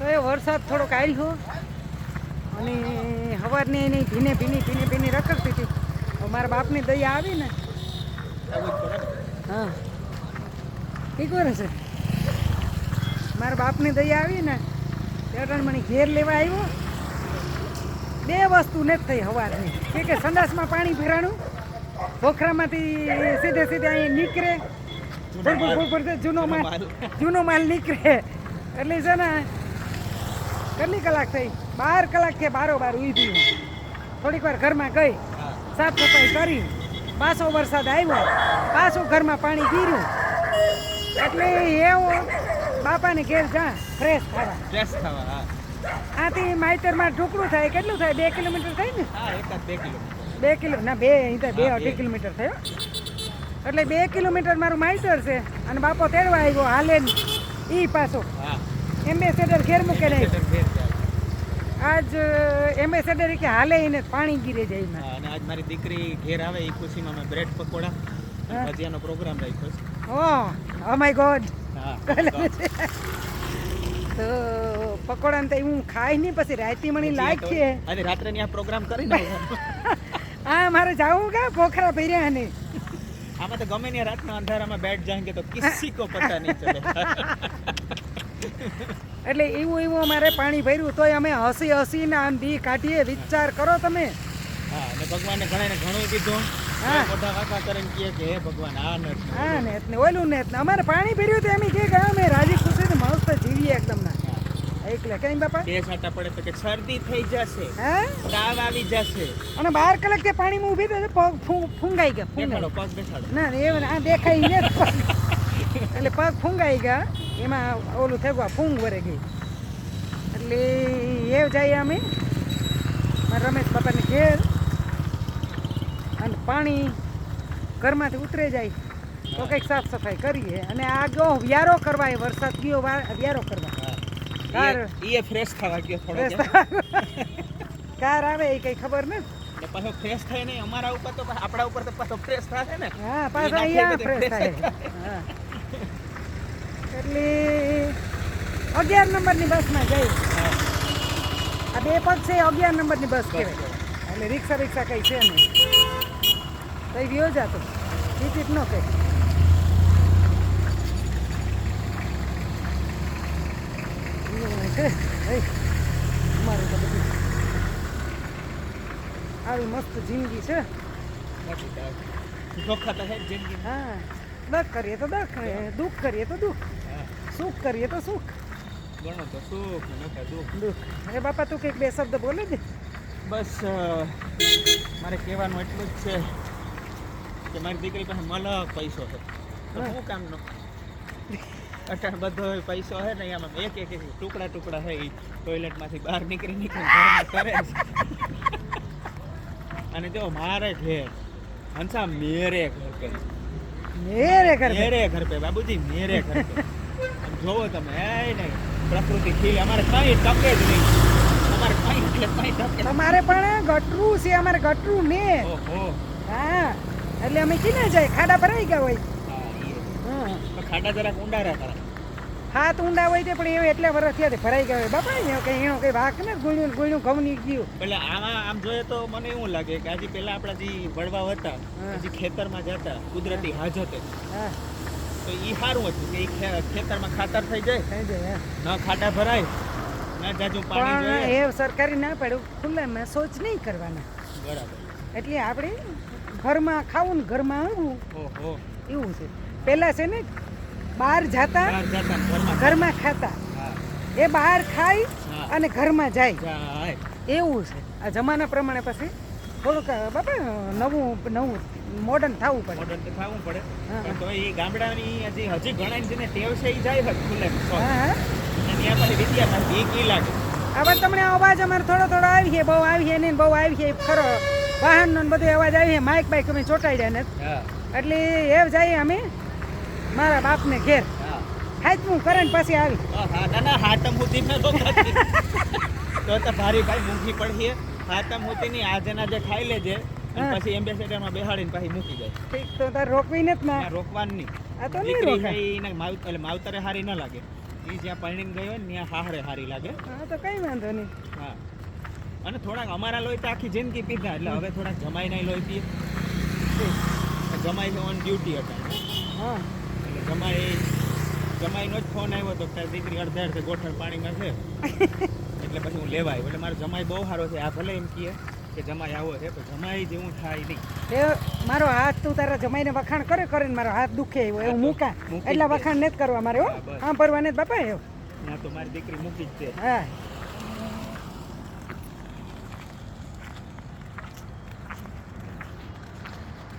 તો એ વરસાદ થોડોક આવ્યો અને સવારની એની ભીને રખડતી હતી. મારા બાપની દયા આવી ને હા ઠીક કરે છે. મારા બાપની દયા આવી ને ત્યારે મને ઘેર લેવા આવ્યો. બે વસ્તુ નથી થઈ સવારની કે સંડાસમાં પાણી ભરાણું ભોખરામાંથી સીધે અહીં નીકળે જૂનો માલ નીકળે એટલે છે ને કેટલી કલાક થઈ 12 કલાક કે બારોબાર ઊભી. થોડીક વાર ઘરમાં ગઈ સાફ સફાઈ કરી પાછો વરસાદ આવ્યો પાછું ઘરમાં પાણી ગીર્યું એટલે એવો બાપાને ઘેર જા ફ્રેશ થવા. આથી માઇતરમાં ઢોકળું થાય કેટલું થાય 2 કિલોમીટર થાય ને 2 કિલો ના 2.5 કિલોમીટર થયો એટલે 2 કિલોમીટર મારું માઇટર છે અને બાપો તેડવા આવ્યો હાલે ઈ પાછો એમ્બેસેડર ઘેર મૂકે નહીં. આજ એમ્બેસેડર કે હાલે એને પાણી ગીરે જાય. અને આજ મારી દીકરી ઘેર આવે એ ખુશીમાં મેં બ્રેડ પકોડા ભજીયાનો પ્રોગ્રામ રાખ્યો છે. Oh my God. હા તો પકોડા ને હું ખાઈ નહીં પછી રાતી મને લાગ છે આજે રાત્રે ની આ પ્રોગ્રામ કરી નાખો. હા મારે જાવું કા પોખરા ભર્યા ને આમાં તો ગમે ને રાતના અંધારામાં બેઠ જાएंगे તો કિસી કો પતા નહીં ચલે. એટલે એવું અમારે પાણી ભર્યું તોય અમે હસીને આમ દી કાઢીએ. વિચાર કરો તમે. હા અને ભગવાનને ઘણું કીધું. હા બધા વાકા કરીને કહે કે હે ભગવાન આ ને ઓલું ને અમારે પાણી ભર્યું તો એમ કે અમે રાજી ખુશી મસ્ત જીવીએ એકદમ ના એકલે કઈ બાપા બે છાંટા પડે તો કે શરદી થઈ જશે તાવ આવી જશે અને 12 કલાક તે પાણીમાં ઊભી તો પગ ફૂંગાઈ ગયા. પગ બેસાડો ના એ આ દેખાય ને એટલે પગ ફૂંગાઈ ગયા એમાં ઓલું થઈ ગયું ફૂંગ વરે ગઈ એટલે એ જાય અમે મારા રમેશ બાપાને ઘેર અને પાણી ઘરમાંથી ઉતરે જાય તો કંઈક સાફ સફાઈ કરીએ અને આ ગયો વ્યારો કરવા એ વરસાદ ગયો વ્યારો કરવા એ ફ્રેશ થવા ગયો થોડો કાર આવે એ કઈ ખબર ને પાછો ફ્રેશ થાય ને અમારા ઉપર તો આપણા ઉપર તો પાછો ફ્રેશ થાય ને. હા પાછો અહીંયા ફ્રેશ થાય. હા એટલે 11 નંબરની બસમાં જઈ. આ બે પગ છે 11 નંબરની બસ કહેવાય. એટલે રિક્ષા કઈ છે નહીં કઈ ગયો જાતો ટિકિટ ન કઈ. અમારું તો બધું આવી મસ્ત જિંદગી છે. હા દખ કરીએ તો દખ દુઃખ કરીએ તો દુઃખ સુખ કરીએ તો સુખ ગણો તો સુખ દુઃખ. અરે બાપા તું કંઈક બે શબ્દ બોલે છે. બસ મારે કહેવાનું એટલું જ છે કે મારી દીકરી પાસે મલક પૈસો છે તો શું કામનો અટાણ બધો પૈસો છે ને એમાં એક ટુકડા છે એ ટોયલેટમાંથી બહાર નીકળી ઘરમાં કરે છે. અને જો મારે ઘેર હંસા મેરે ઘર પે બાબુજી મેરે ઘર પે જોવો તમે એ નહીં પ્રકૃતિ ખીલે અમારે કઈ ટકે જ નહીં. અમારે કઈ ટકે તમારે પણ ગટરું છે અમારે ગટરું ને. હા એટલે અમે કીને જાય ખાડા ભરાઈ ગયા હોય. ખાડા જરાક ઊંડા રાખા હાથ ઊંડા હોય છે પણ એ એટલા વર્ષ થયા ભરાઈ ગયા હોય બાપા. એનો કઈ વાક ને ગુણ્યું ઘઉં ની ગયું. એટલે આમાં આમ જોઈએ તો મને એવું લાગે કે આજે પેલા આપણા જે વડવાઓ હતા હજી ખેતરમાં જતા કુદરતી હાજતે તો ઈ સારું હતું કે ખેતરમાં ખાતર થઈ જાય ન ખાડા ભરાય ના જાજુ પાણી જોઈએ. એ સરકારી ના પડ્યું ખુલ્લામાં શૌચ નહીં કરવાના. બરાબર. એટલે આપણે ઘરમાં ખાવું ને ઘરમાં આવવું એવું છે. પેલા છે ને બહાર જતા ઘરમાં ખાતા એ બહાર ખાઈ અને ઘરમાં જાય એવું છે. આ જમાના પ્રમાણે પછી થોડુંક બાપા નવું મોડર્ન થવું પડે. પણ તો એ ગામડાની હજી ઘણા જેને ટેવ છે એ જાય ખુલ્લે આવા તમને અવાજ અમારે થોડો આવીએ બહુ આવીએ ને બહુ આવીએ ખરો વાહનનો બધો અવાજ આવીએ માઇક બાઇક અમે ચોંટાડ્યા ને એટલે એ જઈએ અમે મારા બાપને ઘેર હાથમું કરે ને પછી આવી તો ભારી ભાઈ મૂકી પડીએ હાથમ હોતી નહીં આજના જે ખાઈ લેજે પછી એમ્બેસેડરમાં બેહાડીને પછી મૂકી જાય. ઠીક તો તાર રોકવી નથી ના રોકવાની આ તો નહીં રોકાય. દીકરી માવતરે હારી ન લાગે એ જ્યાં પરણીને ગઈ હોય ને ત્યાં હાહરે હારી લાગે હા તો કઈ વાંધો નહીં. હા અને થોડાક અમારા લોહી તો આખી જિંદગી પીધા એટલે હવે થોડાક જમાઈના લોહી પીએ જમાઈ ઓન ડ્યુટી હતા હા એટલે જમાઈનો જ ફોન આવ્યો તો તારી દીકરી અડધે અડધે ગોઠણ પાણીમાં છે એટલે પછી હું લેવા આવ્યો એટલે મારો જમાઈ બહુ સારો છે આ ભલે એમ કહે કે જમાઈ આવો છે પણ જમાઈ જેવું થાય નહીં એ મારો હાથ તું તારા જમાઈને વખાણ કરે કરે ને મારો હાથ દુખે એવો એવું મૂકા મૂકી એટલા જ દે. વખાણ નથી કરવા મારે હો હા, બસ. હા પરવા ને બાપા એવું ત્યાં તો મારી દીકરી મૂકી જ છે હા